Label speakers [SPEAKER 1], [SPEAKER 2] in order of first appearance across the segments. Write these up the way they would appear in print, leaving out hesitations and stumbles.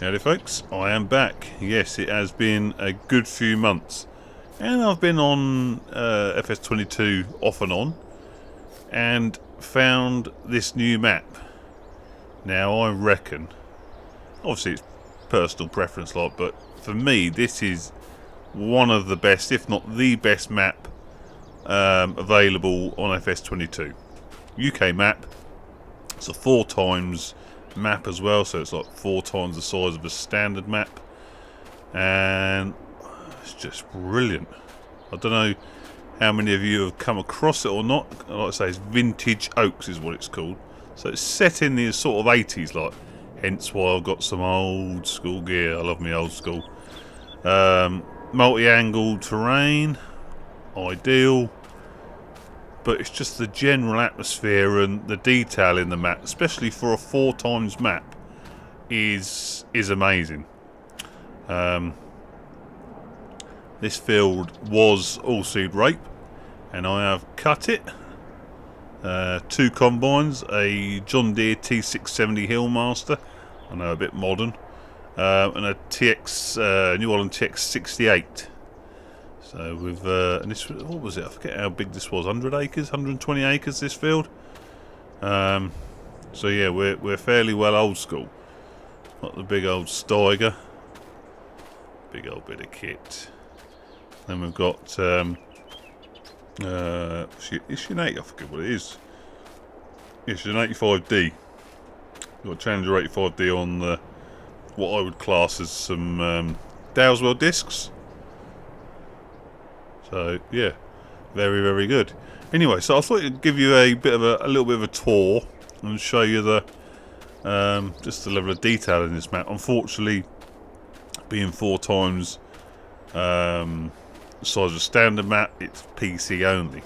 [SPEAKER 1] Howdy folks, I am back. Yes, it has been a good few months. And I've been on FS22 off and on and found this new map. Now I reckon, obviously it's personal preference like, but for me this is one of the best, if not the best map available on FS22. UK map. It's a 4 times map as well, so it's like 4 times the size of a standard map, and it's just brilliant. I don't know how many of you have come across it or not. Like I say, it's vintage OAKS is what it's called, so it's set in the sort of 80s, like, hence why I've got some old school gear. I love me old school. Multi-angle terrain, ideal. But it's just the general atmosphere and the detail in the map, especially for a 4 times map, is amazing. This field was all seed rape, and I have cut it. 2 combines, a John Deere T670 Hillmaster, I know, a bit modern, and a New Holland TX68. So with and this, what was it? I forget how big this was. 100 acres, 120 acres. This field. So yeah, we're fairly well old school. Not the big old Steiger. Big old bit of kit. Then we've got is she an 80? I forget what it is. Yeah, she's an 85D. We've got Challenger 85D on the what I would class as some Dowswell discs. So yeah, very, very good. Anyway, so I thought I'd give you a little bit of a tour and show you the just the level of detail in this map. Unfortunately, being 4 times the size of a standard map, it's PC only.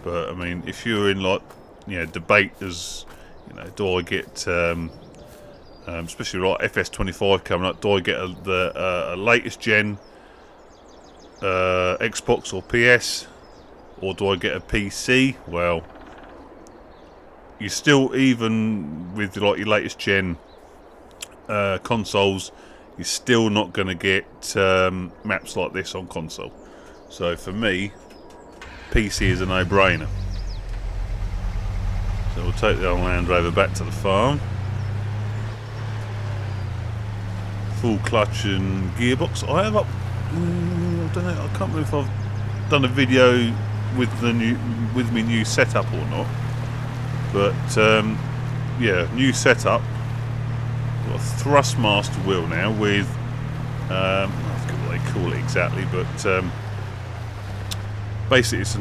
[SPEAKER 1] But I mean, if you're in, like, you know, debate as, you know, do I get especially like FS25 coming up, do I get a latest gen Xbox or PS, or do I get a PC? Well, you still, even with like your latest gen consoles, you're still not going to get maps like this on console. So for me, PC is a no-brainer. So we'll take the old Land Rover back to the farm. Full clutch and gearbox. I have up. I don't know. I can't remember if I've done a video with my new setup or not. But yeah, new setup. Got a Thrustmaster wheel now with I forget what they call it exactly, but basically it's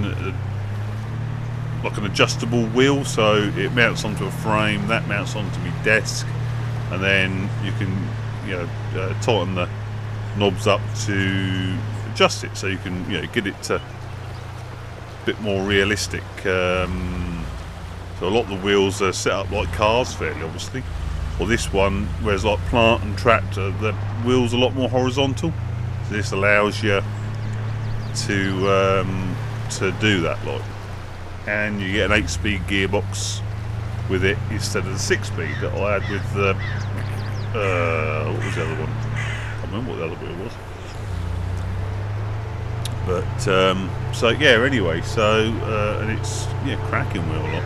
[SPEAKER 1] like an adjustable wheel, so it mounts onto a frame, that mounts onto my desk, and then you can, you know, tighten the knobs up to adjust it, so you can, you know, get it to a bit more realistic. So a lot of the wheels are set up like cars, fairly obviously. Or this one, whereas like plant and tractor, the wheels are a lot more horizontal. So this allows you to do that, like, and you get an 8-speed gearbox with it instead of the 6-speed that I had with the what was the other one? I can't remember what the other wheel was. But so yeah, anyway, so and it's, yeah, cracking wheel lot.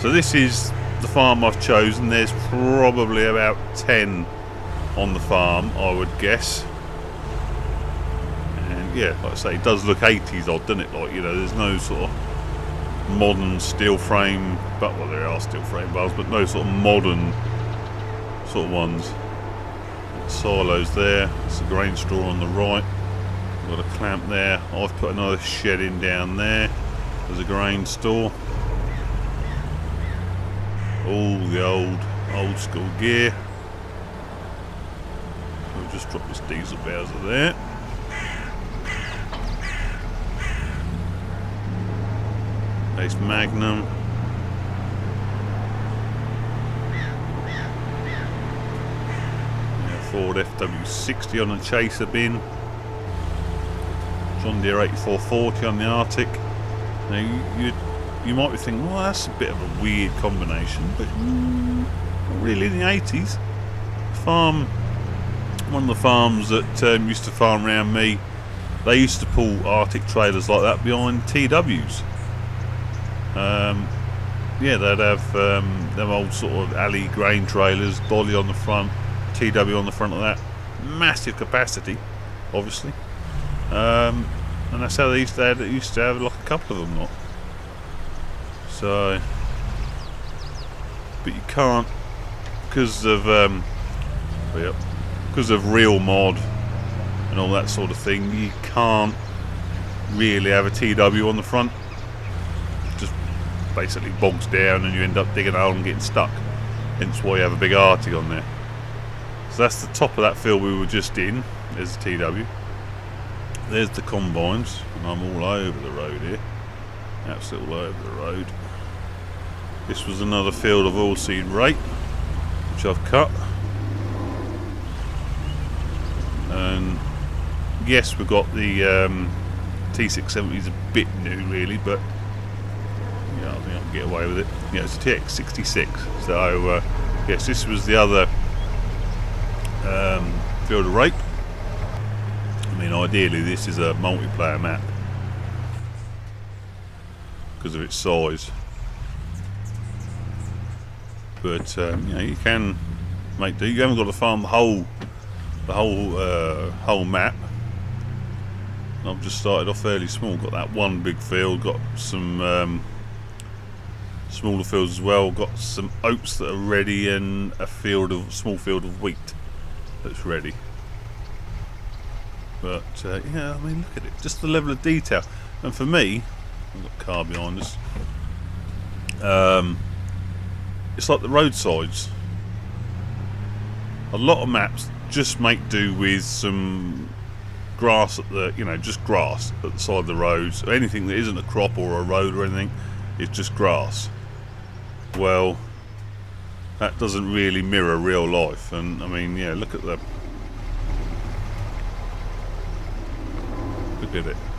[SPEAKER 1] So this is the farm I've chosen. There's probably about 10 on the farm, I would guess. And yeah, like I say, it does look 80s odd, doesn't it? Like, you know, there's no sort of modern steel frame, but well, there are steel frame bars, but no sort of modern sort of ones. Silos there. It's a grain store on the right. Got a clamp there. I've put another shed in down there. There's a grain store. All the old school gear. We'll just drop this diesel Bowser there. Ace Magnum. Yeah, Ford FW60 on the Chaser bin. John Deere 8440 on the Arctic. Now you might be thinking, well, that's a bit of a weird combination, but not really in the 80s. Farm one of the farms that used to farm around me, they used to pull Arctic trailers like that behind TWs. Yeah, they'd have them old sort of alley grain trailers, dolly on the front, TW on the front of that. Massive capacity, obviously. And that's how they used to have like a couple of them, not. So, but you can't, because of real mod and all that sort of thing. You can't really have a TW on the front. It just basically bogs down, and you end up digging a hole and getting stuck. Hence why you have a big Arctic on there. So that's the top of that field we were just in. There's the TW. There's the combines, and I'm all over the road here. Absolutely all over the road. This was another field of oilseed rape, which I've cut. And yes, we've got the T670 is a bit new, really, but yeah, I think I can get away with it. Yeah, it's a TX66. So yes, this was the other field of rape. I mean, ideally, this is a multiplayer map because of its size. But you know, you can make do. You haven't got to farm the whole map. I've just started off fairly small. Got that one big field. Got some smaller fields as well. Got some oats that are ready, and a small field of wheat that's ready. But yeah, I mean, look at it. Just the level of detail. And for me, I've got a car behind us. It's like the roadsides. A lot of maps just make do with some grass at the, just grass at the side of the roads. So anything that isn't a crop or a road or anything, it's just grass. Well, that doesn't really mirror real life. And I mean, yeah, look at it.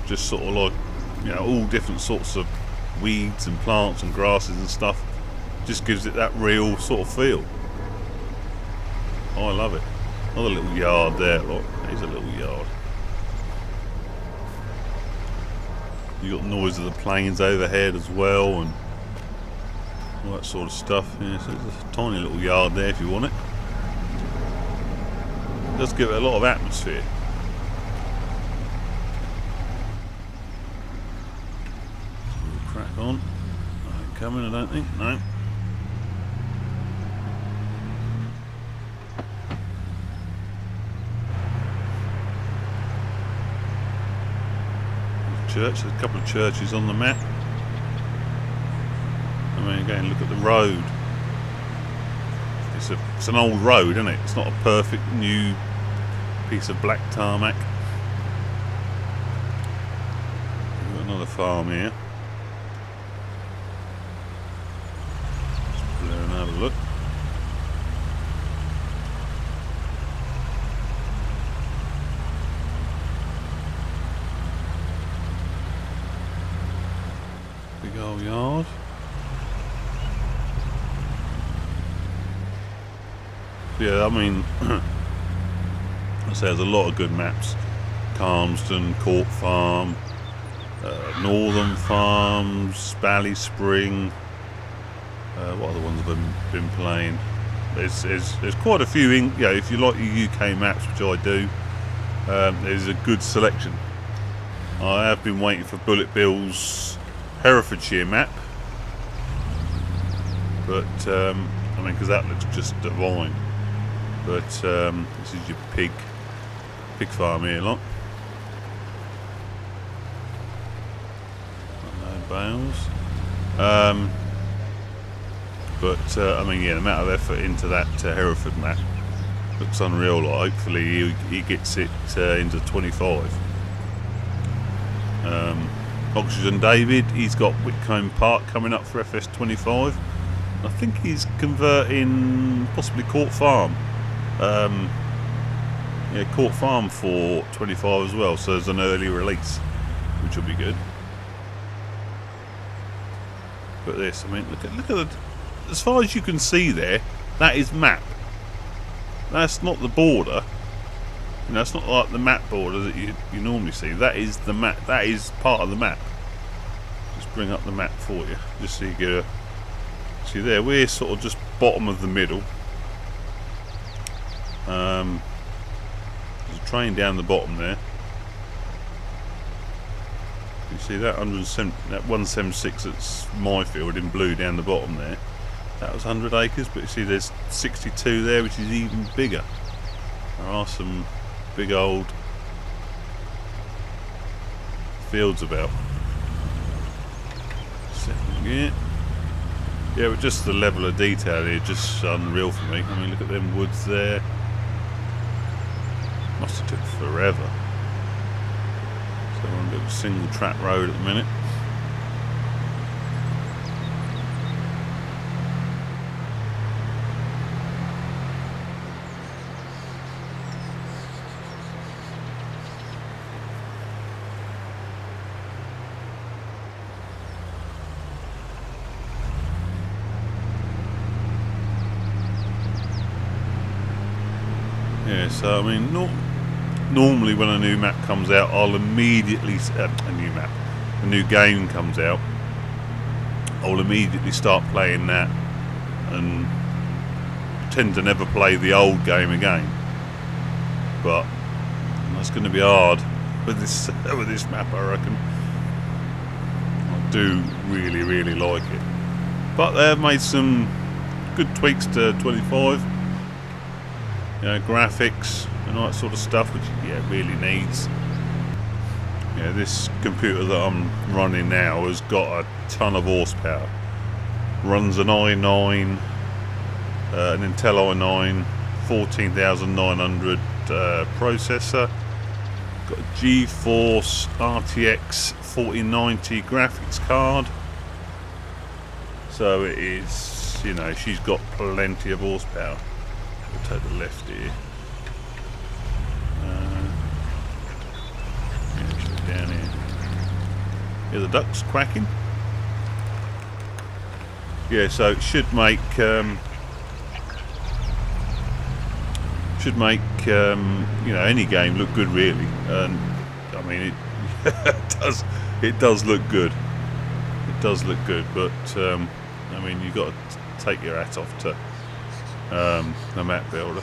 [SPEAKER 1] Just sort of like, all different sorts of weeds and plants and grasses and stuff. Just gives it that real sort of feel. Oh, I love it. Another little yard there, look. There's a little yard. You got noise of the planes overhead as well, and all that sort of stuff. Yeah, so there's a tiny little yard there if you want it. It does give it a lot of atmosphere. So we'll crack on. Ain't coming, I don't think. No. Church. There's a couple of churches on the map. I mean, again, look at the road. It's an old road, isn't it? It's not a perfect new piece of black tarmac. We've got another farm here. Let's pull there and have a look. Big old yard. Yeah, I mean, I say there's a lot of good maps. Calmston, Court Farm, Northern Farms, Bally Spring. What other ones have I been playing? There's quite a few. If you like your UK maps, which I do, there's a good selection. I have been waiting for Bullet Bill's Herefordshire map, but I mean, because that looks just divine. But this is your pig farm here, lot. No bales. But I mean, yeah, the amount of effort into that Hereford map looks unreal. Like, hopefully he gets it into 25. Oxygen David, he's got Whitcomb Park coming up for FS22. I think he's converting possibly Court Farm. Yeah, Court Farm for 25 as well, so there's an early release, which will be good. But this, I mean, look at the, as far as you can see there, that is map. That's not the border. You know, it's not like the map border that you normally see. That is the map. That is part of the map. Just bring up the map for you, just so you get a see there. We're sort of just bottom of the middle. There's a train down the bottom there. You see that 176 that's my field in blue down the bottom there. That was 100 acres, but you see there's 62 there, which is even bigger. There are some big old fields about. Yeah, but just the level of detail here, just unreal for me. I mean, look at them woods there. Must have took forever. So we're on a little single track road at the minute. Yeah, so I mean, normally when a new map comes out, I'll immediately a new game comes out, I'll immediately start playing that and tend to never play the old game again. But that's going to be hard with this map, I reckon. I do really like it, but they've made some good tweaks to 25. You know, graphics and all that sort of stuff, which it really needs. Yeah, this computer that I'm running now has got a ton of horsepower. Runs an i9, an Intel i9 14900 processor. Got a GeForce RTX 4090 graphics card. So it is, you know, she's got plenty of horsepower. We'll take the left here. Yeah, down here. Hear the ducks quacking. Yeah, so it should make you know, any game look good, really. And I mean, it does look good. It does look good, but I mean, you've got to take your hat off to the map builder.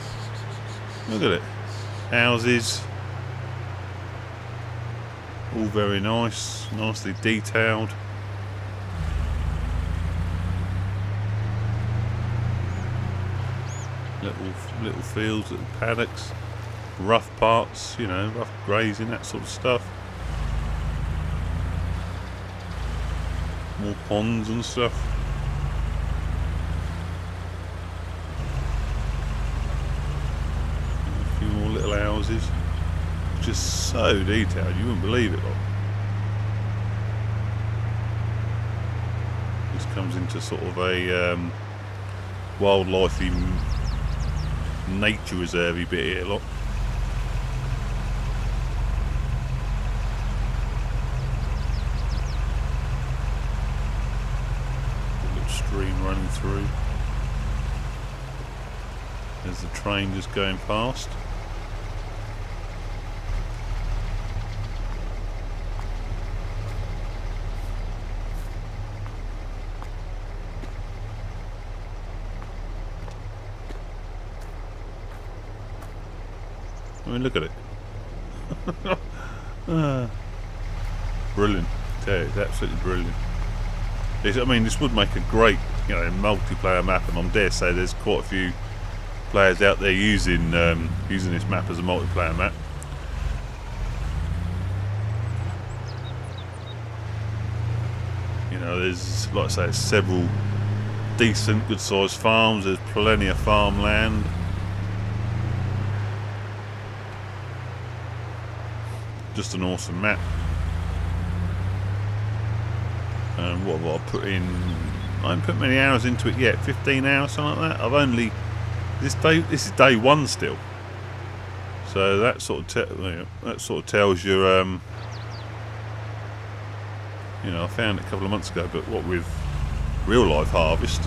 [SPEAKER 1] Look at it. Houses. All very nice. Nicely detailed. Little fields, little paddocks. Rough parts, you know, rough grazing, that sort of stuff. More ponds and stuff. More little houses, just so detailed you wouldn't believe it. Like. This comes into sort of a wildlifey, nature reservey bit here, look. A little stream running through. There's the train just going past. I mean, look at it. Brilliant. Yeah, it's absolutely brilliant. I mean, this would make a great, you know, multiplayer map, and I dare say there's quite a few players out there using this map as a multiplayer map. You know, there's, like I say, several decent, good-sized farms. There's plenty of farmland. Just an awesome map. And what have I put in? I haven't put many hours into it yet. 15 hours, something like that. I've only this is day one still. So that sort of tells you. You know, I found it a couple of months ago, but what with real life harvest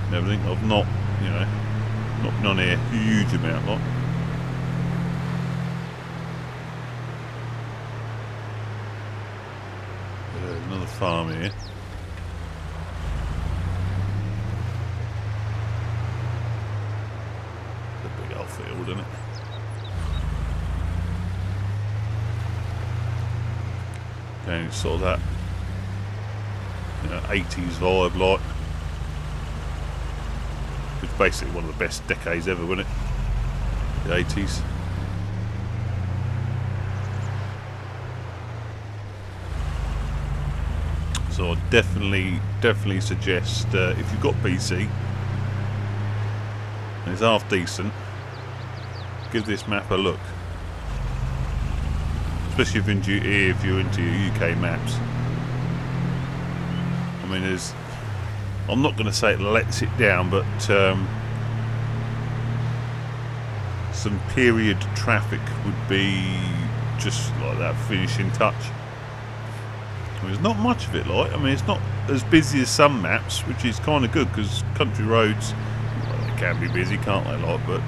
[SPEAKER 1] and everything, I've not, you know, not been on here a huge amount, like. farm here. It's a big old field, isn't it? And it's sort of that, you know, 80s vibe, like. It's basically one of the best decades ever, wasn't it? The 80s. So I definitely suggest if you've got PC and it's half decent, give this map a look. Especially if you're into your UK maps. I mean, I'm not going to say it lets it down, but some period traffic would be just like that finishing touch. I mean, there's not much of it, like. I mean, it's not as busy as some maps, which is kind of good because country roads, well, they can be busy, can't they, like? But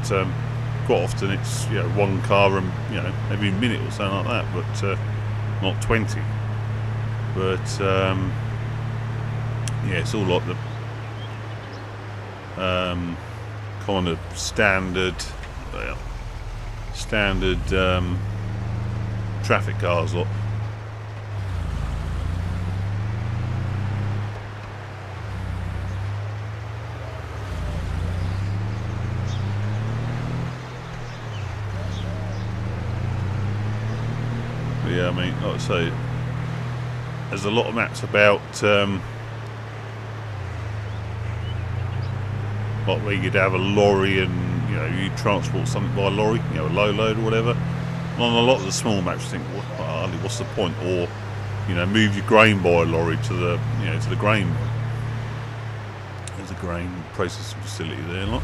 [SPEAKER 1] quite often it's, you know, one car and, you know, every minute or something like that, but not 20. But yeah, it's all like the kind of standard traffic cars, lot. But yeah, I mean, like I say, there's a lot of maps about like where you'd have a lorry and, you know, you transport something by lorry, you know, a low load or whatever. And on a lot of the small maps you think, what's the point? Or, you know, move your grain by lorry to the, you know, to the grain. There's a grain processing facility there, look.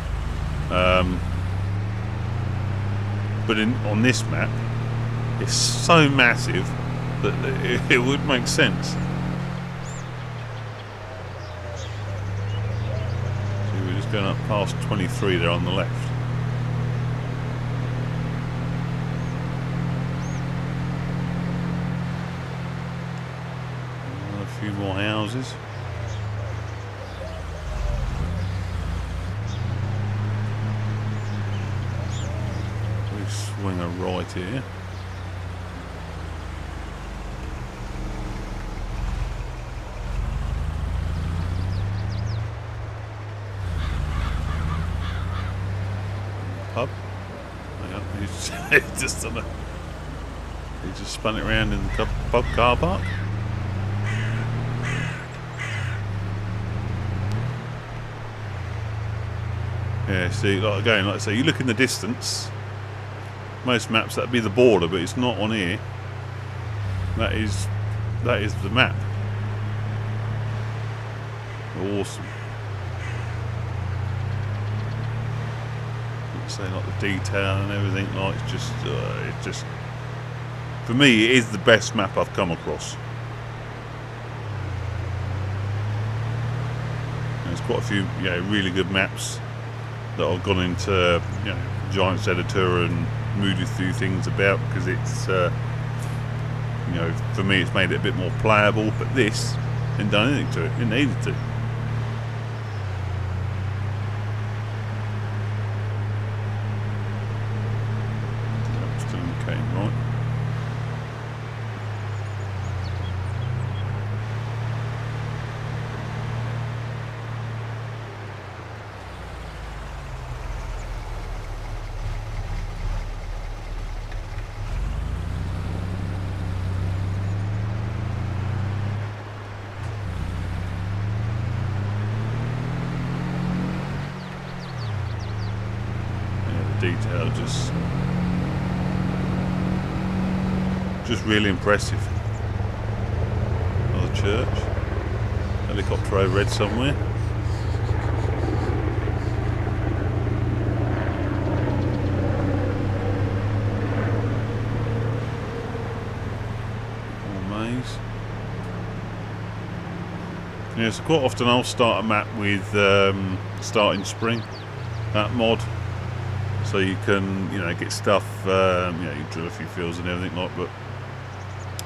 [SPEAKER 1] But on this map, it's so massive that it would make sense. Going up past 23 there on the left. A few more houses. We swing a right here. Pub. He's just on a, he just spun it around in the pub car park. Yeah, see, like again, like I say, you look in the distance. Most maps that'd be the border, but it's not on here. That is the map. Awesome. Say like the detail and everything, like it's just for me it is the best map I've come across. There's quite a few, you know, really good maps that I've gone into, you know, Giants Editor and moved through things about because it's you know, for me it's made it a bit more playable, but this didn't done anything to it. It needed to. Detail just really impressive. Another church, helicopter overhead somewhere. More maze. Yeah, so quite often I'll start a map with starting spring, that mod. So you can, you know, get stuff, you know, you drill a few fields and everything like. But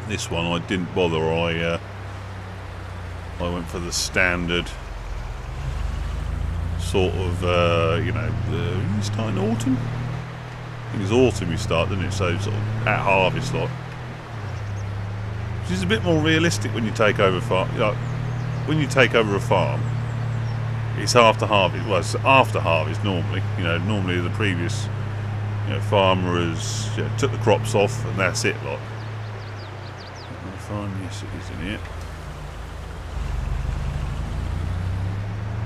[SPEAKER 1] this one I didn't bother. I I went for the standard sort of, you know, you start in autumn? I think it's autumn you start, doesn't it? So sort of at harvest, like. Which is a bit more realistic when you take over farm. Like, when you take over a farm, it's after harvest. Well, it's after harvest normally. You know, normally the previous, you know, farmer has, you know, took the crops off and that's it, like. Farm, yes, it is in here.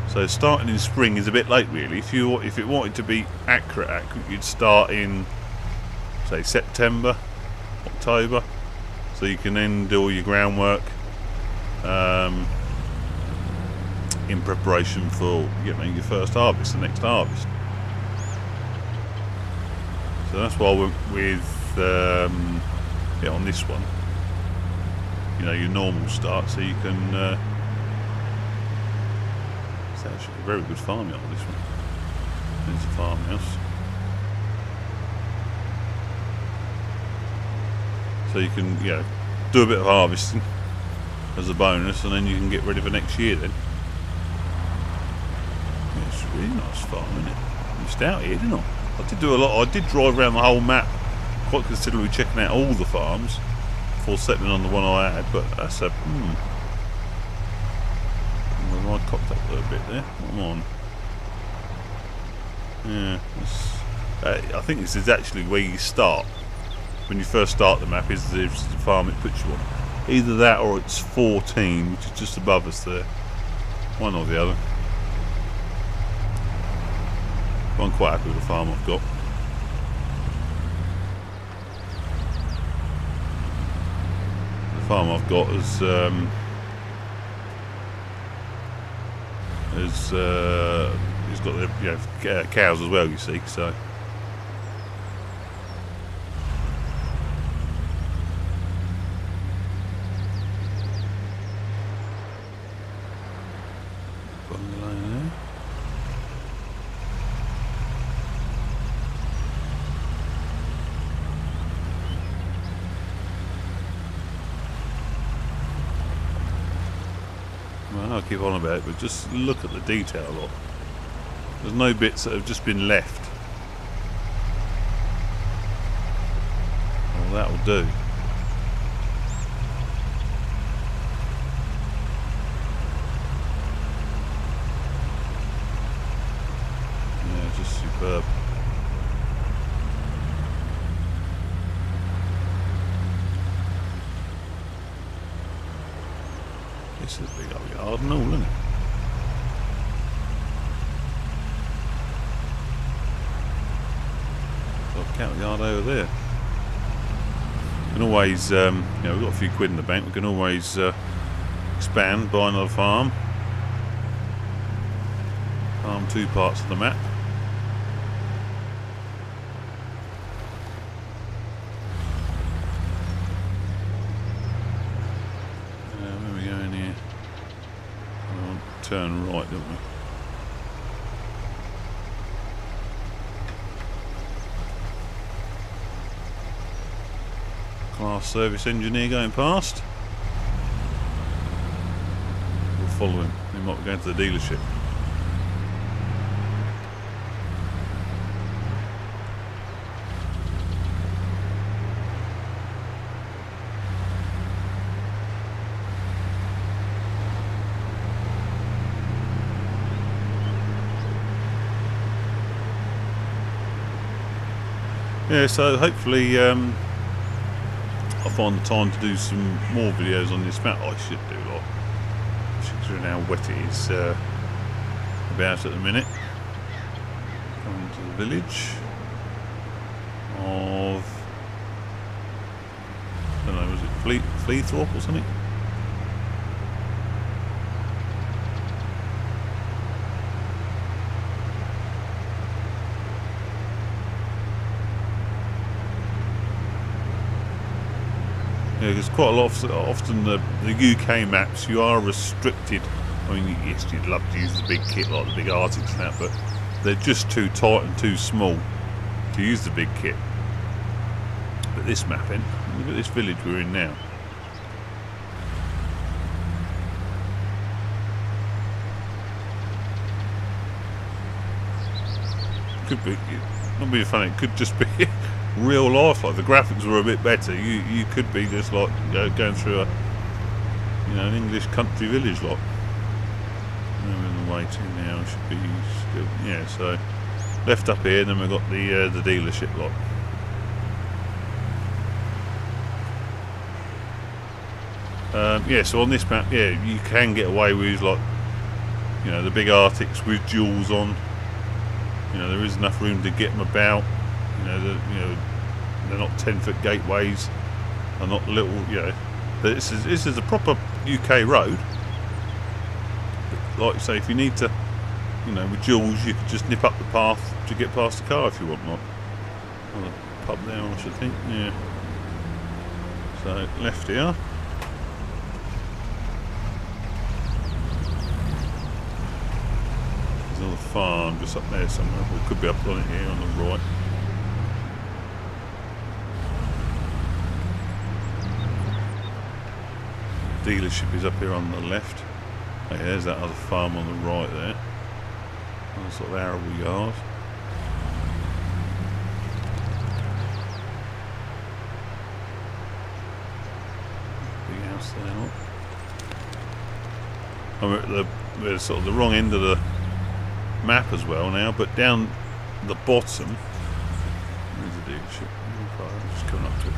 [SPEAKER 1] So starting in spring is a bit late, really. If it wanted to be accurate, you'd start in, say, September, October, so you can then do all your groundwork in preparation for, you know, your first harvest, the next harvest. So that's why we're with yeah, on this one, you know, your normal start, so you can. It's actually a very good farmyard, this one. It's a farmhouse. So you can, you know, do a bit of harvesting as a bonus, and then you can get ready for next year then. Yeah, it's a really nice farm, isn't it? I missed out here, didn't I? I did do a lot. I did drive around the whole map quite considerably, checking out all the farms before settling on the one I had, but that's a... I cocked up a little bit there. Come on. Yeah, I think this is actually where you start. When you first start the map, is the farm it puts you on. Either that or it's 14, which is just above us there. One or the other. I'm quite happy with the farm I've got. The farm I've got is it's got the, you know, cows as well, you see, so. Bungalow there. Well, I'll keep on about it, but just look at the detail, look. There's no bits that have just been left. Well, that'll do. Yeah, just superb. This is a big old yard and all, isn't it? Cattle yard over there. We can always, you know, we've got a few quid in the bank. We can always expand, buy another farm. Farm 2 parts of the map. Where are we going here? We'll turn right, don't we? Class service engineer going past. We'll follow him. He might be going to the dealership. Yeah, so hopefully I'll find the time to do some more videos on this map. I should do, like, considering how wet it is about at the minute. Coming to the village of, I don't know, was it Fleethorpe or something? Yeah, because quite a lot of, often the UK maps, you are restricted. I mean, yes, you'd love to use the big kit like the big Arctics and that, but they're just too tight and too small to use the big kit. But this mapping, look at this village we're in now. could be, not being funny, it could just be real life. Like, the graphics were a bit better, you could be just like going through a, you know, an English country village lot. We're in the way to now, should be still, yeah, so left up here, then we've got the dealership lot. Yeah, so on this map, yeah, you can get away with, like, you know, the big Arctics with duals on. You know, there is enough room to get them about. You know, they're not 10-foot gateways. They're not little, you know. This is a proper UK road. But like I say, if you need to, you know, with duals, you could just nip up the path to get past the car if you want. Like, pub there, I should think. Yeah. So left here. There's another farm just up there somewhere. We could be up on it here on the right. Dealership is up here on the left. Oh, yeah, there's that other farm on the right there. Another sort of arable yard. Big house there, not. I'm at we're sort of the wrong end of the map as well now, but down the bottom, there's a dealership. Just coming up to it.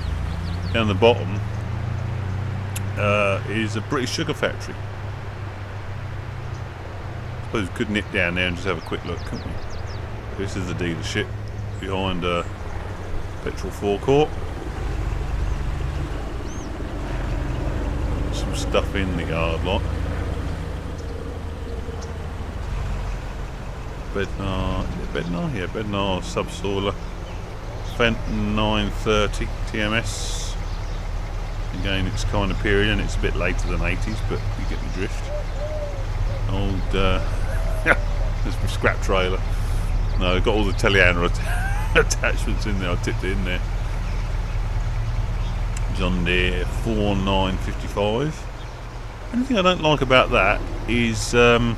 [SPEAKER 1] Down the bottom is a British sugar factory. I suppose we could nip down there and just have a quick look, couldn't we? This is the dealership behind a petrol forecourt. Some stuff in the yard lot. Bednar subsoiler, Fenton 930 TMS. Again, it's kind of period and it's a bit later than 80s, but you get the drift. Old, there's my scrap trailer. No, I've got all the telehandler attachments in there. I tipped it in there. John Deere 4955. Only thing I don't like about that is one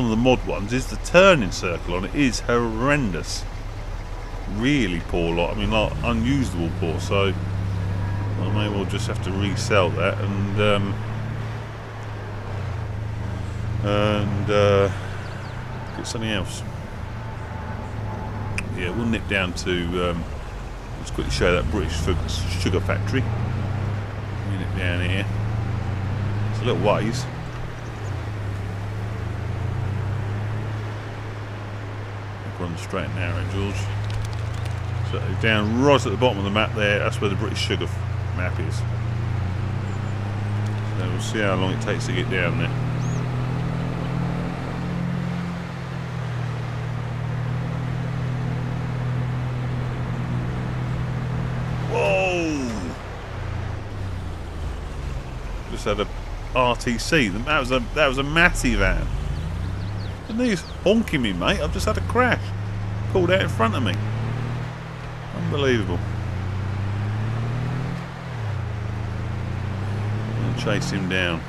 [SPEAKER 1] of the mod ones is the turning circle on it is horrendous. Really poor lot. I mean, like unusable poor. So I may well just have to resell that and get something else. Yeah, we'll nip down to let's quickly show that British sugar factory. We'll nip down here. It's a little ways. Run straight and narrow, George. So down right at the bottom of the map there, that's where the British sugar map is. So we'll see how long it takes to get down there. Whoa! Just had a RTC. That was a massive van. And he's honking me, mate. I've just had a crash. Pulled out in front of me. Unbelievable. I'll chase him down.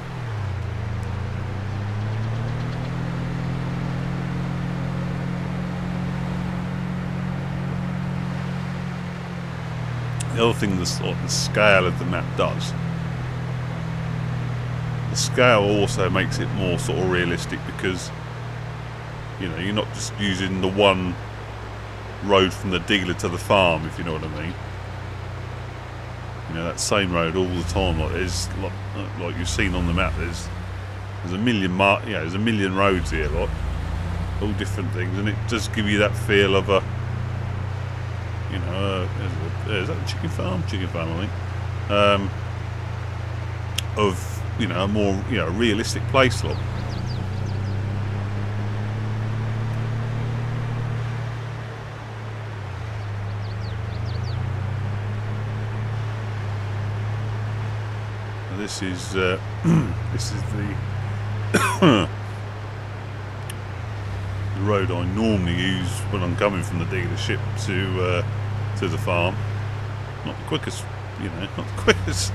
[SPEAKER 1] The other thing the scale of the map does. The scale also makes it more sort of realistic because, you know, you're not just using the one road from the dealer to the farm, if you know what I mean. You know, that same road all the time. Like there's, like you've seen on the map, there's a million there's a million roads here, like all different things, and it does give you that feel of a, you know, is that a chicken farm? Chicken farm, I think. Of, you know, a more, you know, realistic place, like. This is the the road I normally use when I'm coming from the dealership to the farm. Not the quickest, you know, not the quickest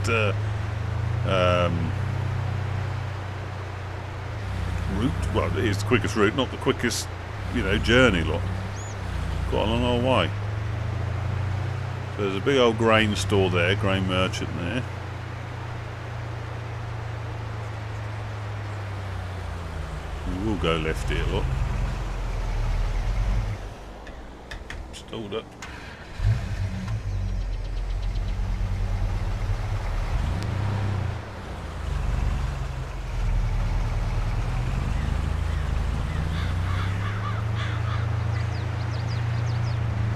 [SPEAKER 1] route. Well, it is the quickest route, not the quickest you know, journey, lot. Quite a long old way. So there's a big old grain store there, grain merchant there. We will go left here, look. Stalled up.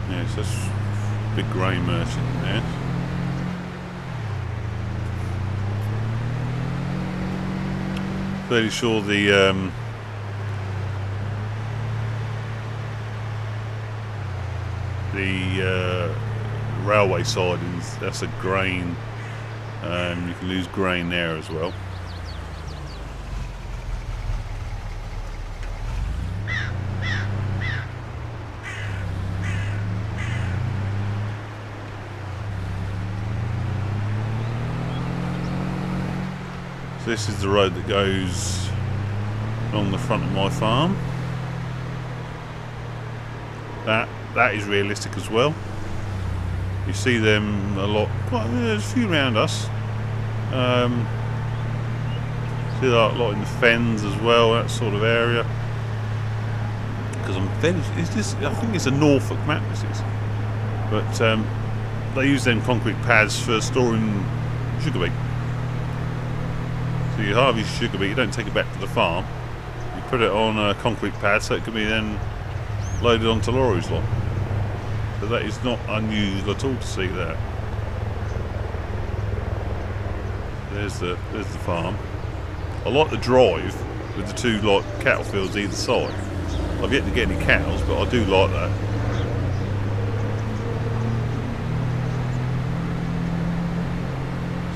[SPEAKER 1] Yes, that's big grain merchant there. Fairly sure the railway sidings, that's a grain. You can lose grain there as well. So this is the road that goes along the front of my farm. That is realistic as well. You see them a lot. Quite, there's a few around us. See that a lot in the fens as well, that sort of area. Because I think it's a Norfolk map. This is, but they use them concrete pads for storing sugar beet. So you harvest sugar beet, you don't take it back to the farm. You put it on a concrete pad so it can be then loaded onto lorries, lot. So that is not unusual at all to see that. There's the farm. I like the drive with the two cattle fields either side. I've yet to get any cows, but I do like that.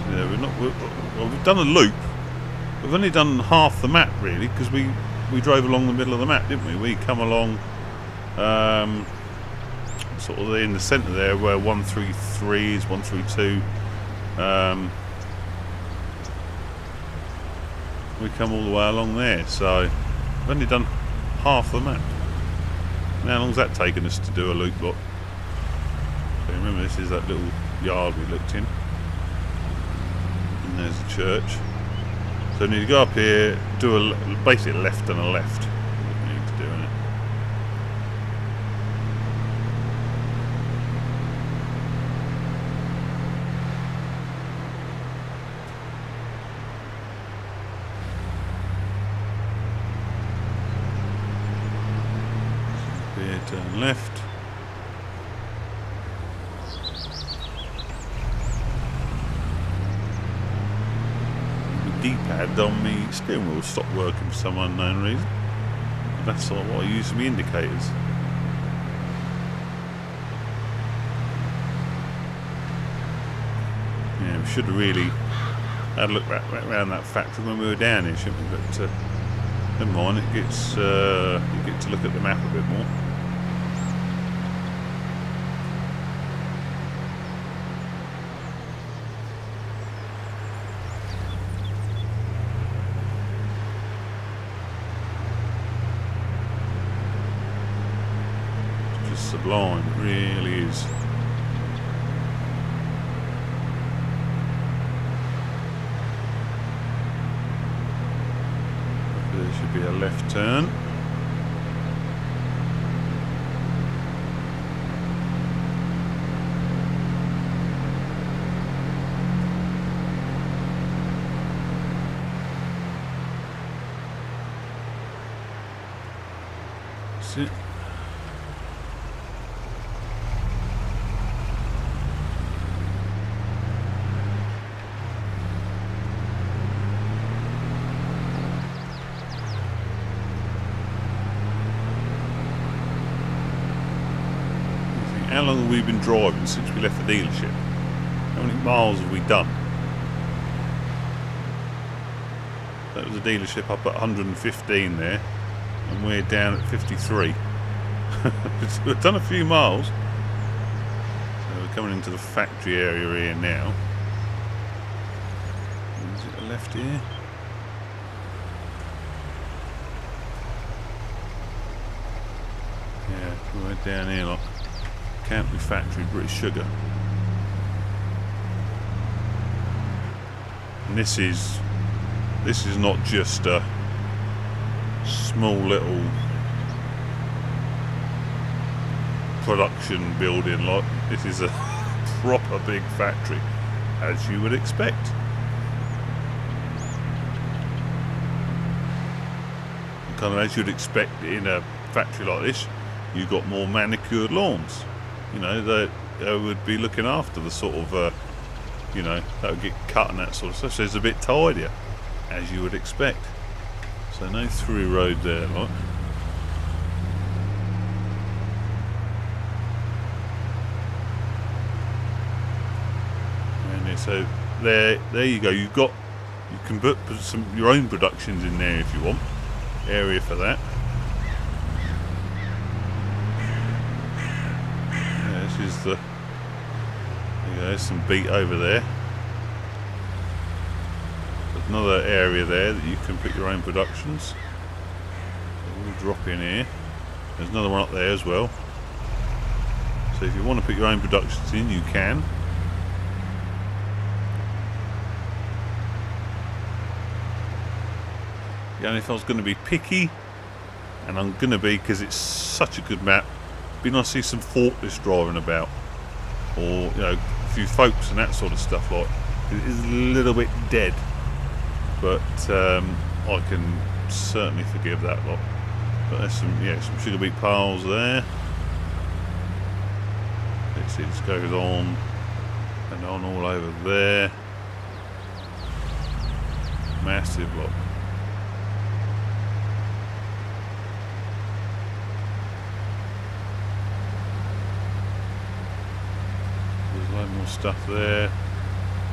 [SPEAKER 1] So yeah, we've done a loop. We've only done half the map really, because we drove along the middle of the map, didn't we? We come along sort of in the centre there where 133 is, 132. We come all the way along there, so we've only done half the map. Now, how long's that taken us to do a loop lot? So remember, this is that little yard we looked in. And there's a church. So we need to go up here, do basically a left and a left. What we need to do in it. Here, turn left. D-pad on the steering wheel stopped working for some unknown reason. That's sort of what I use for my indicators. Yeah, we should have really had a look around that factory when we were down here, shouldn't we? But never mind, you get to look at the map a bit more. Sublime, it really is. There should be a left turn. That's it. How long have we been driving since we left the dealership? How many miles have we done? That was a dealership up at 115 there, and we're down at 53. We've done a few miles. So we're coming into the factory area here now. Is it a left here? Right down here, like Canterbury Factory, British Sugar. And this is not just a small little production building, like this is a proper big factory, as you would expect. Kind of as you'd expect in a factory like this, you've got more manicured lawns. You know, they would be looking after the sort of, you know, that would get cut and that sort of stuff. So it's a bit tidier, as you would expect. So no through road there, like. And so there you go. You can put some your own productions in there if you want. Area for that. Yeah, this is the. There's some beat over there. There's another area there that you can put your own productions. So we'll drop in here. There's another one up there as well. So if you want to put your own productions in, you can. Yeah, and if I was going to be picky, and I'm going to be because it's such a good map, it'd be nice to see some forklifts driving about, or you know, a few folks and that sort of stuff. Like it is a little bit dead, but I can certainly forgive that lot. But there's some sugar beet piles there. Let's see, this goes on and on all over there. Massive lot. More stuff there,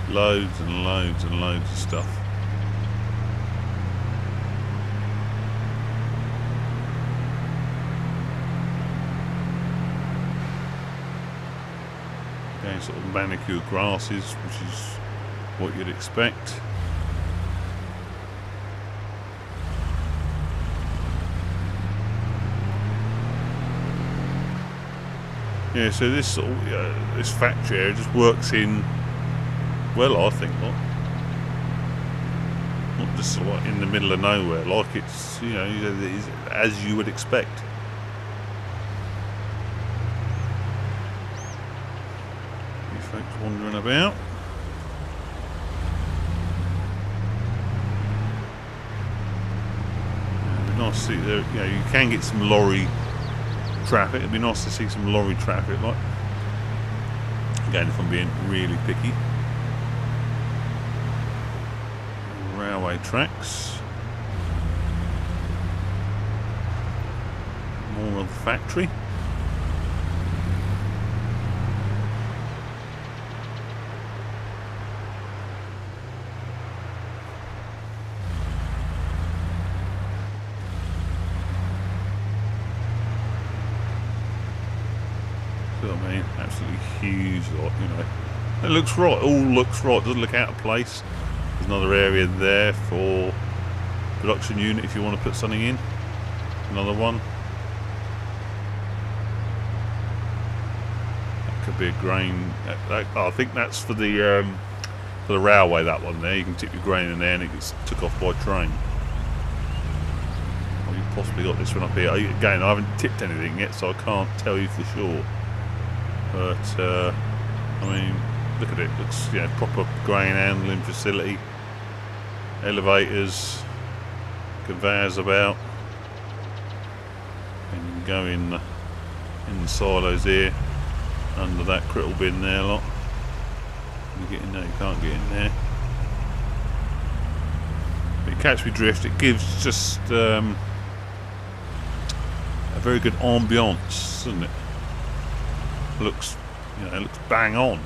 [SPEAKER 1] loads and loads and loads of stuff. Again, sort of manicured grasses, which is what you'd expect. Yeah, so this sort of, this factory area just works in well, I think, not just sort of in the middle of nowhere, like it's it's as you would expect. These folks wandering about. It'd be nice to see there. You can get some lorry traffic. It'd be nice to see some lorry traffic, like, again, if I'm being really picky. Railway tracks. More of the factory. I mean, absolutely huge lot, It looks right, all looks right, doesn't look out of place. There's another area there for production unit if you want to put something in. Another one. That could be a grain. I think that's for the railway, that one there. You can tip your grain in there and it gets took off by train. Or you've possibly got this one up here. Again, I haven't tipped anything yet, so I can't tell you for sure. But I mean, look at it. Looks proper grain handling facility. Elevators, conveyors about, and you can go in the silos here under that crittle bin there, lot. You get in there. You can't get in there. But you catch me drift. It gives just a very good ambience, doesn't it? Looks, it looks bang on.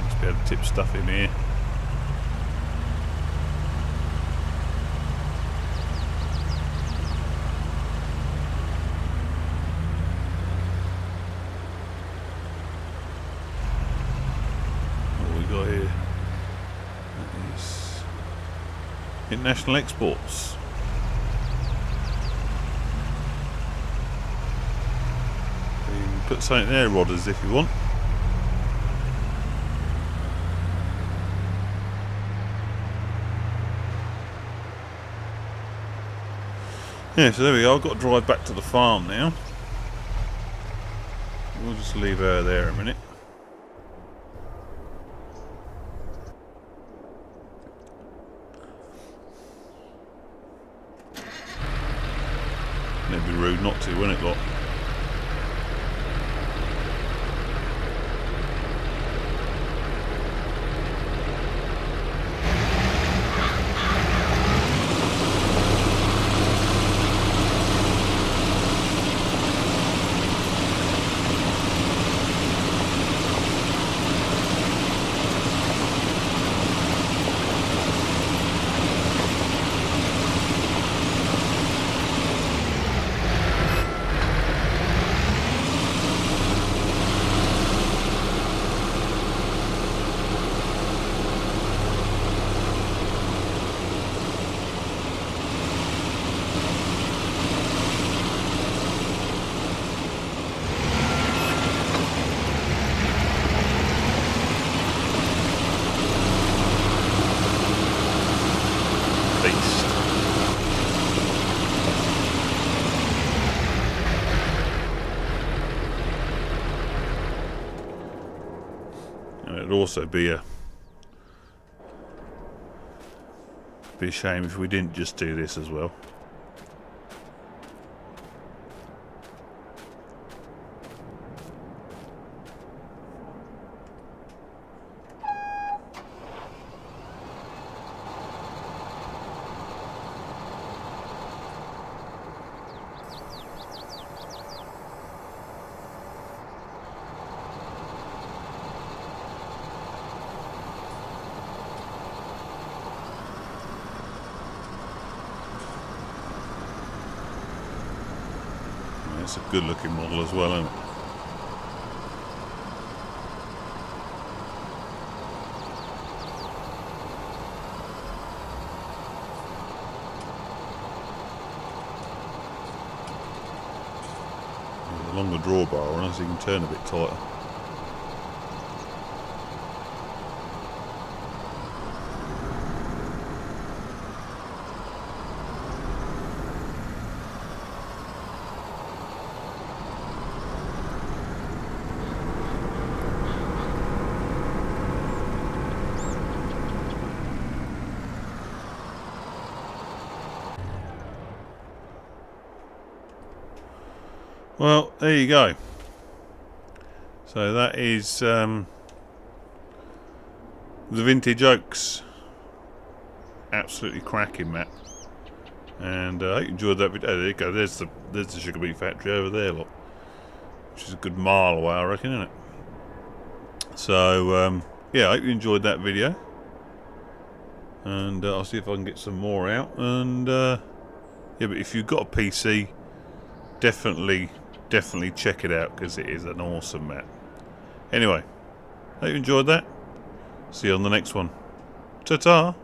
[SPEAKER 1] Must be able to tip stuff in here. What we got here? That is international exports. put something there, rodders, if you want. Yeah, so there we go. I've got to drive back to the farm now. We'll just leave her there a minute. It'd be rude not to, wouldn't it, lot? It'd also be a shame if we didn't just do this as well. It's a good looking model as well, isn't it? There's a longer drawbar on it, so you can turn a bit tighter. Well, there you go. So that is the vintage OAKS. Absolutely cracking map. And I hope you enjoyed that video. There you go. There's the sugar beet factory over there, look, which is a good mile away, I reckon, isn't it? So yeah, I hope you enjoyed that video. And I'll see if I can get some more out. And yeah, but if you've got a PC, definitely check it out, because it is an awesome map. Anyway, hope you enjoyed that. See you on the next one. Ta-ta!